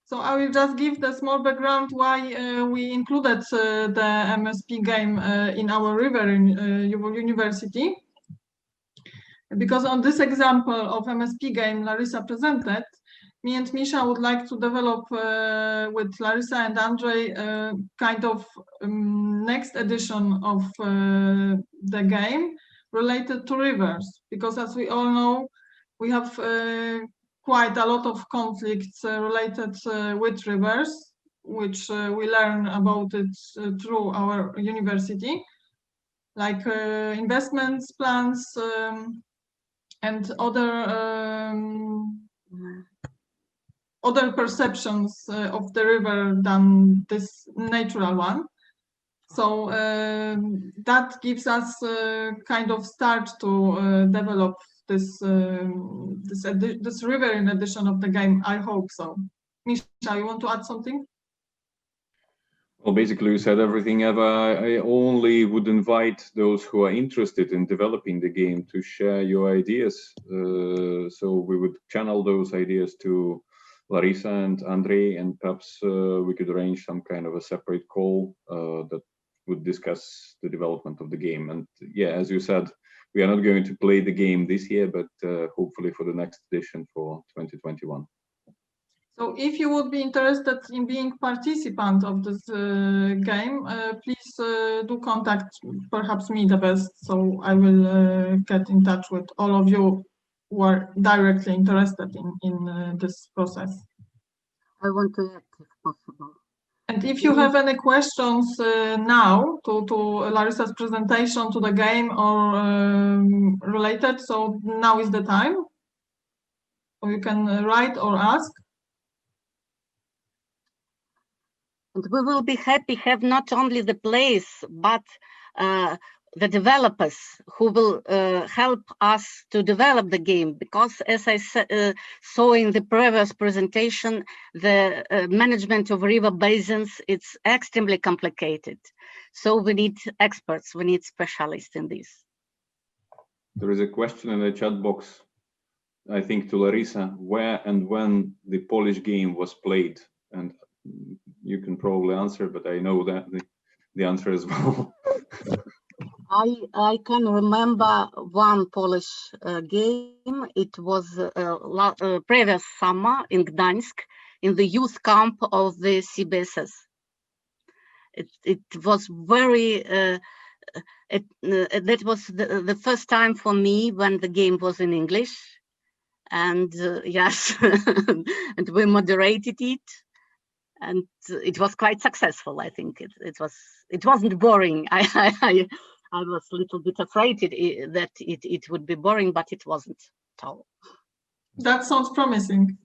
So I will just give the small background why we included the MSP game in our River University. Because on this example of MSP game Larisa presented, me and Misha would like to develop with Larisa and Andrzej kind of next edition of the game related to rivers. Because as we all know, we have quite a lot of conflicts related with rivers, which we learn about it through our university, like investments plans and other perceptions of the river than this natural one. So that gives us kind of start to develop this river in edition of the game. I hope so. Misha, you want to add something? Well, basically you said everything, Eva. I only would invite those who are interested in developing the game to share your ideas. So we would channel those ideas to Larisa and Andrzej, and perhaps we could arrange some kind of a separate call that would discuss the development of the game. And yeah, as you said, we are not going to play the game this year, but hopefully for the next edition for 2021. So if you would be interested in being participant of this game, please do contact perhaps me the best. So I will get in touch with all of you who are directly interested in this process. I want to add if possible. And if you have any questions now to Larisa's presentation, to the game or related, so now is the time. So you can write or ask. And we will be happy have not only the players, but the developers who will help us to develop the game, because as I saw in the previous presentation, the management of river basins, it's extremely complicated. So we need experts, we need specialists in this. There is a question in the chat box, I think to Larisa, where and when the Polish game was played, and you can probably answer, but I know that the answer as well. I can remember one Polish game. It was previous summer in Gdańsk, in the youth camp of the CBSS. It was very, that was the first time for me when the game was in English. And yes, and we moderated it. And it was quite successful. I think it wasn't boring. I was a little bit afraid that it would be boring, but it wasn't at all. That sounds promising.